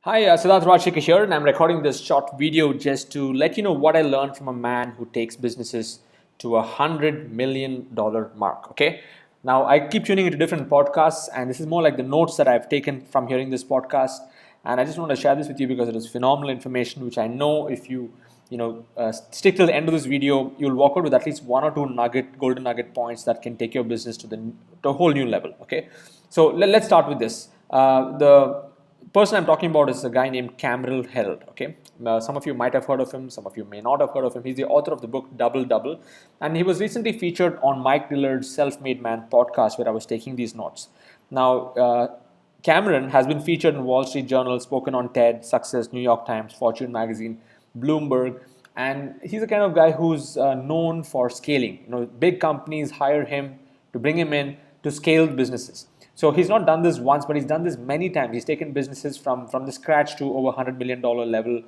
Hi, Siddharth Rajshekar here, and I'm recording this short video just to let you know what I learned from a man who takes businesses to $100 million mark. Okay, now I keep tuning into different podcasts, and this is more like the notes that I've taken from hearing this podcast, and I just want to share this with you because it is phenomenal information, which I know if you stick till the end of this video, you'll walk out with at least one or two golden nugget points that can take your business to a whole new level. Okay, so let's start with this. The person I'm talking about is a guy named Cameron Held. Okay, some of you might have heard of him, some of you may not have heard of him. He's the author of the book Double Double, and he was recently featured on Mike Dillard's Self-Made Man podcast, where I was taking these notes. Now, Cameron has been featured in Wall Street Journal, spoken on TED, Success, New York Times, Fortune Magazine, Bloomberg, and he's the kind of guy who's known for scaling. Big companies hire him to bring him in to scale businesses. So he's not done this once, but he's done this many times. He's taken businesses from the scratch to over $100 million level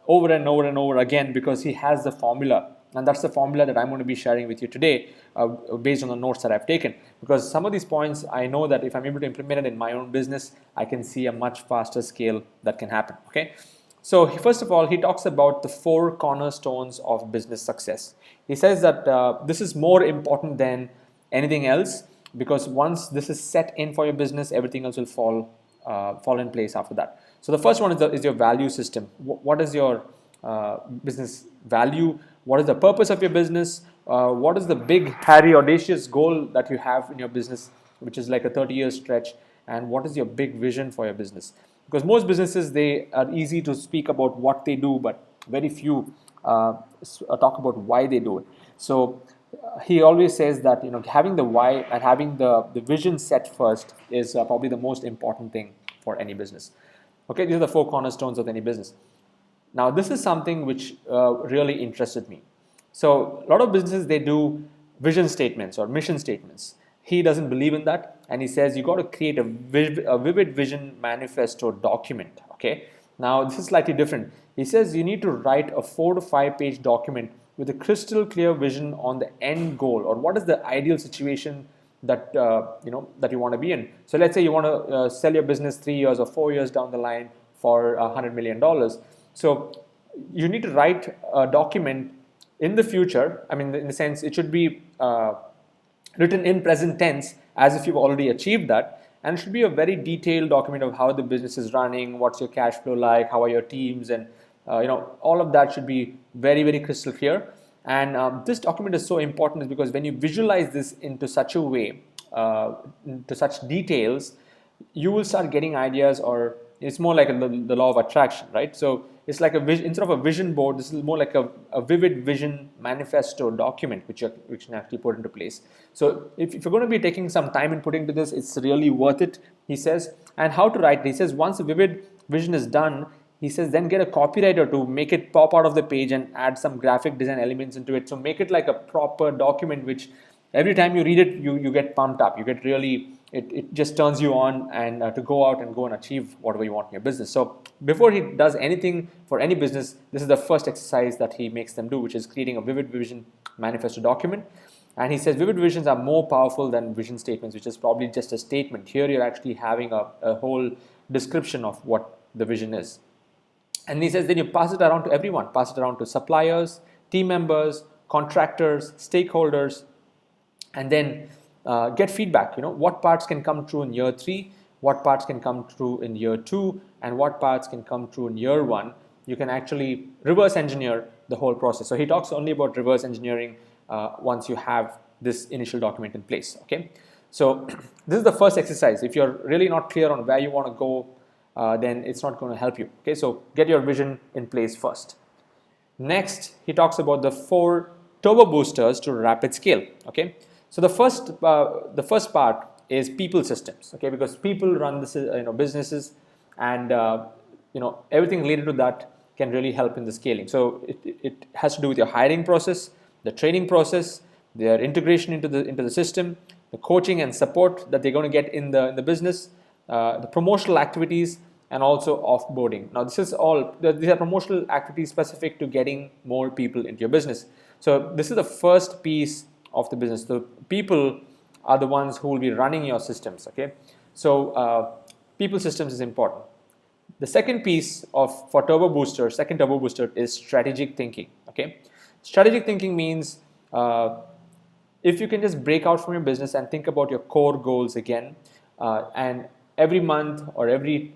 over and over and over again because he has the formula. And that's the formula that I'm going to be sharing with you today based on the notes that I've taken. Because some of these points, I know that if I'm able to implement it in my own business, I can see a much faster scale that can happen. Okay. So first of all, he talks about the 4 cornerstones of business success. He says that this is more important than anything else because once this is set in for your business, everything else will fall in place after that. So the first one is your value system. What is your business value? What is the purpose of your business? What is the big, hairy, audacious goal that you have in your business, which is like a 30-year stretch? And what is your big vision for your business? Because most businesses, they are easy to speak about what they do, but very few talk about why they do it. So he always says that having the why and having the vision set first is probably the most important thing for any business. Okay, these are the 4 cornerstones of any business. Now, this is something which really interested me. So, a lot of businesses, they do vision statements or mission statements. He doesn't believe in that, and he says you got to create a vivid vision manifesto document. Okay, now this is slightly different. He says you need to write a 4 to 5 page document with a crystal clear vision on the end goal, or what is the ideal situation that that you want to be in. So let's say you want to sell your business 3 years or 4 years down the line for $100 million. So you need to write a document in the future. I mean, in the sense, it should be written in present tense as if you've already achieved that, and it should be a very detailed document of how the business is running, what's your cash flow like, how are your teams, and all of that should be very, very crystal clear. And this document is so important is because when you visualize this into such a way, into such details, you will start getting ideas, or it's more like the law of attraction, right? So it's like a vision. Instead of a vision board, this is more like a vivid vision manifesto document which you can actually put into place. So if you're going to be taking some time in putting to this, it's really worth it, he says. And how to write, he says once a vivid vision is done, he says then get a copywriter to make it pop out of the page and add some graphic design elements into it. So make it like a proper document which every time you read it, you get pumped up. You get really, it just turns you on and to go out and go and achieve whatever you want in your business. So before he does anything for any business, this is the first exercise that he makes them do, which is creating a vivid vision manifesto document. And he says vivid visions are more powerful than vision statements, which is probably just a statement. Here you're actually having a whole description of what the vision is. And he says then you pass it around to everyone, pass it around to suppliers, team members, contractors, stakeholders, and then get feedback. What parts can come true in year 3, what parts can come true in year 2, and what parts can come true in year 1. You can actually reverse engineer the whole process. So he talks only about reverse engineering once you have this initial document in place. Okay, so this is the first exercise. If you're really not clear on where you want to go, then it's not going to help you. Okay, so get your vision in place first. Next, he talks about the 4 turbo boosters to rapid scale. Okay, so the first part is people systems. Okay, because people run this businesses, and everything related to that can really help in the scaling. So it has to do with your hiring process, the training process, their integration into the system, the coaching and support that they're going to get in the business, the promotional activities, and also offboarding. Now, these are promotional activities specific to getting more people into your business. So this is the first piece of the business. The people are the ones who will be running your systems. Okay, so people systems is important. The second piece for Turbo Booster, second Turbo Booster, is strategic thinking. Okay, strategic thinking means if you can just break out from your business and think about your core goals again, and every month or every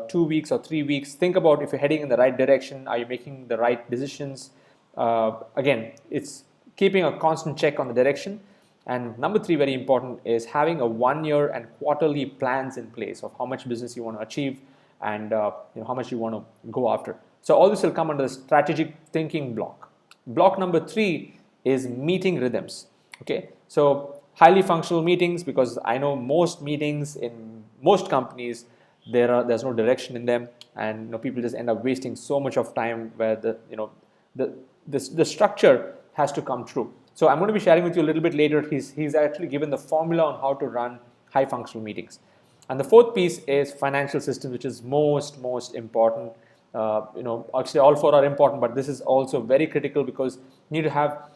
2 weeks or 3 weeks, think about if you're heading in the right direction. Are you making the right decisions? Again, it's keeping a constant check on the direction. And number three, very important, is having a 1 year and quarterly plans in place of how much business you want to achieve and how much you want to go after. So all this will come under the strategic thinking block. Block number three is meeting rhythms. Okay, so highly functional meetings, because I know most meetings in most companies there's no direction in them, and people just end up wasting so much of time where the structure has to come true. So I'm going to be sharing with you a little bit later. He's actually given the formula on how to run high functional meetings. And the fourth piece is financial systems, which is most important. Actually all four are important, but this is also very critical because you need to have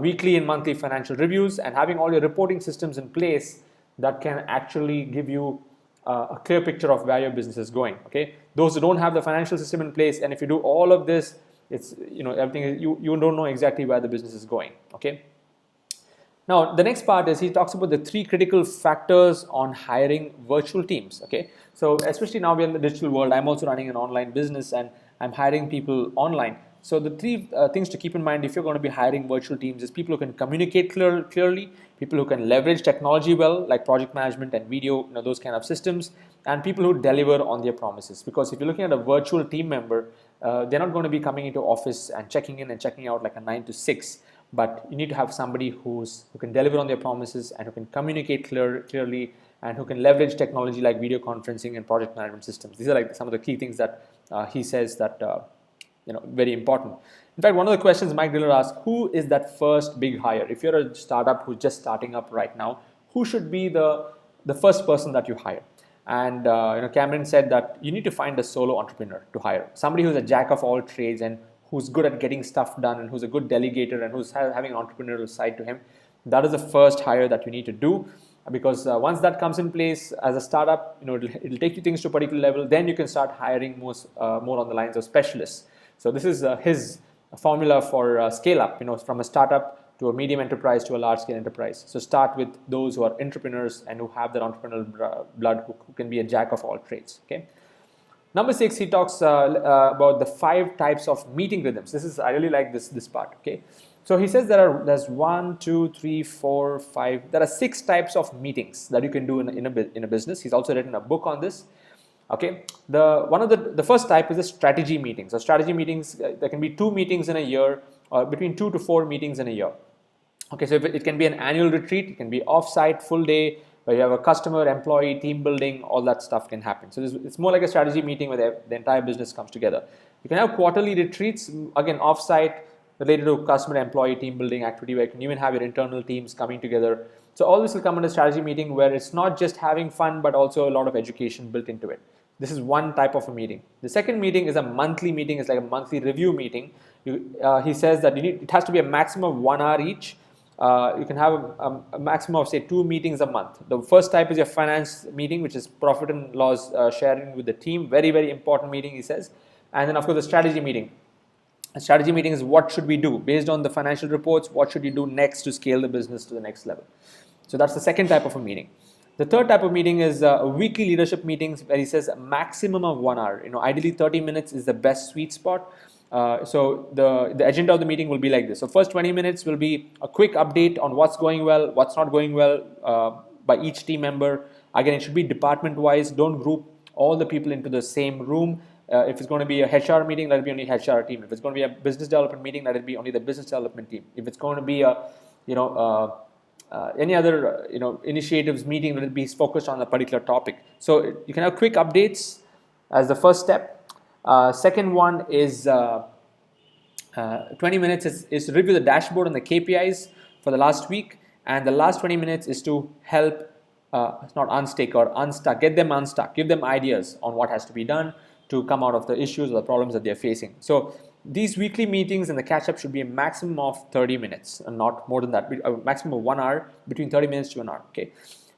weekly and monthly financial reviews, and having all your reporting systems in place that can actually give you a clear picture of where your business is going. Okay, those who don't have the financial system in place, and if you do all of this, it's everything, you don't know exactly where the business is going. Okay, now the next part is he talks about the three critical factors on hiring virtual teams. Okay, so especially now we're in the digital world. I'm also running an online business and I'm hiring people online. So the three things to keep in mind if you're going to be hiring virtual teams is people who can communicate clearly, people who can leverage technology well, like project management and video, those kind of systems, and people who deliver on their promises. Because if you're looking at a virtual team member, they're not going to be coming into office and checking in and checking out like a 9 to 6. But you need to have somebody who can deliver on their promises and who can communicate clearly and who can leverage technology like video conferencing and project management systems. These are like some of the key things that he says that very important. In fact, one of the questions Mike Diller asked, who is that first big hire? If you're a startup who's just starting up right now, who should be the first person that you hire? And Cameron said that you need to find a solo entrepreneur to hire, somebody who's a jack of all trades and who's good at getting stuff done and who's a good delegator and who's having an entrepreneurial side to him. That is the first hire that you need to do, because once that comes in place as a startup, it'll take you things to a particular level. Then you can start hiring more on the lines of specialists. So this is his formula for scale up, from a startup to a medium enterprise to a large scale enterprise. So start with those who are entrepreneurs and who have that entrepreneurial blood, who can be a jack of all trades. Okay. Number 6, he talks about the 5 types of meeting rhythms. I really like this part. Okay. So he says there's 1, 2, 3, 4, 5. There are 6 types of meetings that you can do in a business. He's also written a book on this. Okay, the first type is a strategy meeting. So strategy meetings, there can be 2 meetings in a year, or between 2 to 4 meetings in a year. Okay, so it can be an annual retreat, it can be off-site, full day, where you have a customer, employee, team building, all that stuff can happen. So it's more like a strategy meeting where the entire business comes together. You can have quarterly retreats, again off-site, related to customer, employee, team building activity, where you can even have your internal teams coming together. So all this will come in a strategy meeting where it's not just having fun, but also a lot of education built into it. This is one type of a meeting. The second meeting is a monthly meeting. It's like a monthly review meeting. He says that it has to be a maximum of 1 hour each. You can have a maximum of say 2 meetings a month. The first type is your finance meeting, which is profit and loss sharing with the team. Very important meeting, he says. And then of course the strategy meeting. A strategy meeting is what should we do based on the financial reports. What should you do next to scale the business to the next level? So that's the second type of a meeting. The third type of meeting is weekly leadership meetings, where he says a maximum of 1 hour. Ideally 30 minutes is the best sweet spot. So the agenda of the meeting will be like this. So first 20 minutes will be a quick update on what's going well, what's not going well by each team member. Again, it should be department wise. Don't group all the people into the same room. If it's going to be a HR meeting, let it be only HR team. If it's going to be a business development meeting, let it be only the business development team. If it's going to be a any other initiatives meeting, will be focused on a particular topic. So you can have quick updates as the first step. Second one is 20 minutes is to review the dashboard and the KPIs for the last week, and the last 20 minutes is to help not unstick or unstuck, get them unstuck, give them ideas on what has to be done to come out of the issues or the problems that they're facing. So these weekly meetings and the catch-up should be a maximum of 30 minutes and not more than that, a maximum of 1 hour, between 30 minutes to an hour. Okay.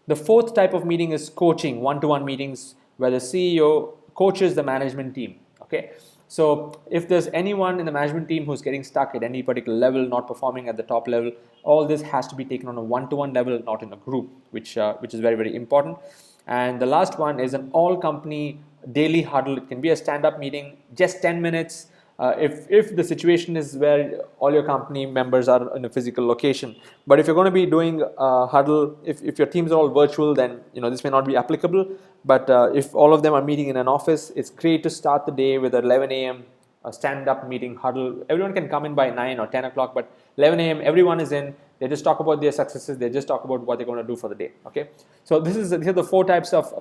The fourth type of meeting is coaching, one-to-one meetings, where the CEO coaches the management team. Okay, so if there's anyone in the management team who's getting stuck at any particular level, not performing at the top level, all this has to be taken on a one-to-one level, not in a group, which is very, very important. And the last one is an all-company daily huddle. It can be a stand-up meeting, just 10 minutes. If the situation is where all your company members are in a physical location, but if you're going to be doing a huddle, if your teams are all virtual, then this may not be applicable. But if all of them are meeting in an office, it's great to start the day with 11 a.m. a stand-up meeting huddle. Everyone can come in by 9 or 10 o'clock, but 11 a.m. everyone is in. They just talk about their successes. They just talk about what they're going to do for the day. Okay, so these are the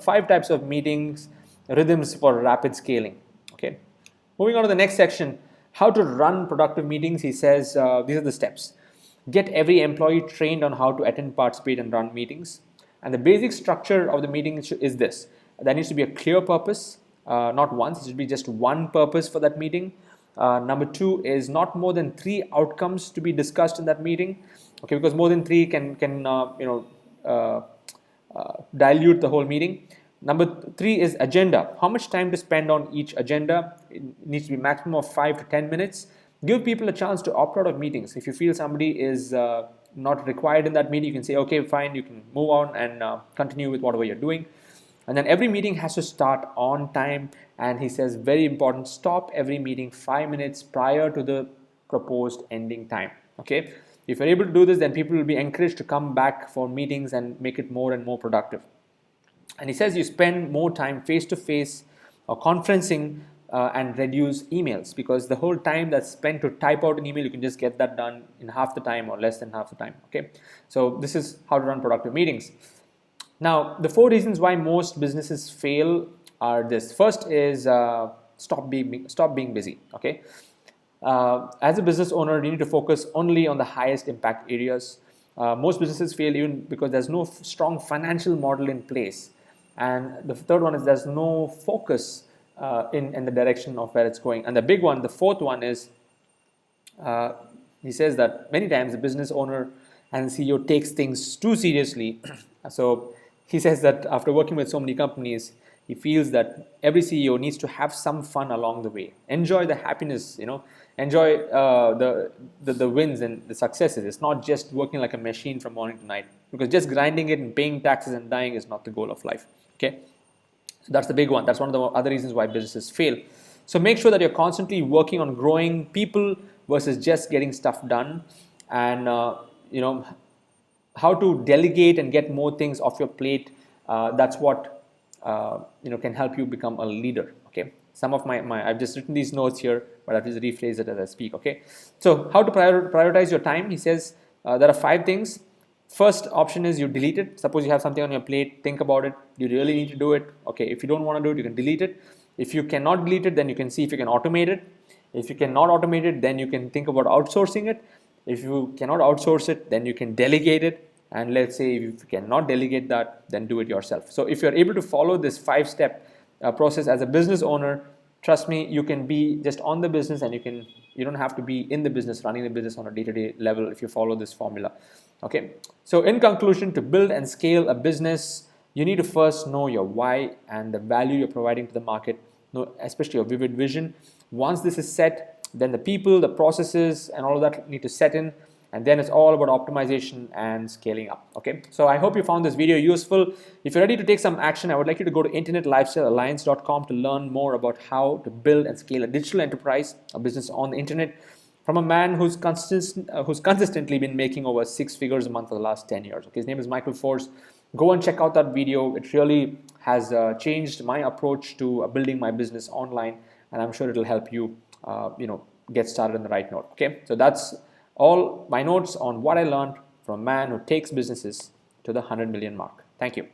five types of meetings rhythms for rapid scaling. Okay. Moving on to the next section, how to run productive meetings. He says these are the steps. Get every employee trained on how to attend, participate, and run meetings. And the basic structure of the meeting is this. There needs to be a clear purpose, not once. It should be just one purpose for that meeting. Number two is not more than 3 outcomes to be discussed in that meeting. Okay, because more than 3 can dilute the whole meeting. Number 3 is agenda. How much time to spend on each agenda? It needs to be maximum of 5 to 10 minutes. Give people a chance to opt out of meetings. If you feel somebody is not required in that meeting, you can say, okay, fine, you can move on and continue with whatever you're doing. And then every meeting has to start on time. And he says, very important, stop every meeting 5 minutes prior to the proposed ending time. Okay. If you're able to do this, then people will be encouraged to come back for meetings and make it more and more productive. And he says you spend more time face-to-face or conferencing and reduce emails, because the whole time that's spent to type out an email, you can just get that done in half the time or less than half the time. Okay, so this is how to run productive meetings. Now, the 4 reasons why most businesses fail are this. First is stop being busy. Okay, as a business owner, you need to focus only on the highest impact areas. Most businesses fail even because there's no strong financial model in place. And the third one is there's no focus in the direction of where it's going. And the big one, the fourth one is, he says that many times the business owner and CEO takes things too seriously. So he says that after working with so many companies, he feels that every CEO needs to have some fun along the way. Enjoy the happiness, enjoy the wins and the successes. It's not just working like a machine from morning to night, because just grinding it and paying taxes and dying is not the goal of life. Okay, so that's the big one. That's one of the other reasons why businesses fail. So make sure that you're constantly working on growing people versus just getting stuff done, and how to delegate and get more things off your plate. That's what can help you become a leader. Okay, some of my I've just written these notes here, but I'll just rephrase it as I speak. Okay, so how to prioritize your time? He says there are 5 things. First option is you delete it. Suppose you have something on your plate, think about it. Do you really need to do it? Okay, if you don't want to do it, you can delete it. If you cannot delete it, then you can see if you can automate it. If you cannot automate it, then you can think about outsourcing it. If you cannot outsource it, then you can delegate it. And let's say if you cannot delegate that, then do it yourself. So if you're able to follow this 5-step process as a business owner, trust me, you can be just on the business, and you don't have to be in the business, running the business on a day-to-day level if you follow this formula. Okay, so in conclusion, to build and scale a business, you need to first know your why and the value you're providing to the market, especially your vivid vision. Once this is set, then the people, the processes, and all of that need to set in, and then it's all about optimization and scaling up. Okay, so I hope you found this video useful. If you're ready to take some action, I would like you to go to internetlifestylealliance.com to learn more about how to build and scale a digital enterprise, a business on the internet, from a man who's consistently been making over 6 figures a month for the last 10 years. Okay, his name is Michael Force. Go and check out that video. It really has changed my approach to building my business online, and I'm sure it'll help you, get started on the right note. Okay, so that's all my notes on what I learned from a man who takes businesses to the 100 million mark. Thank you.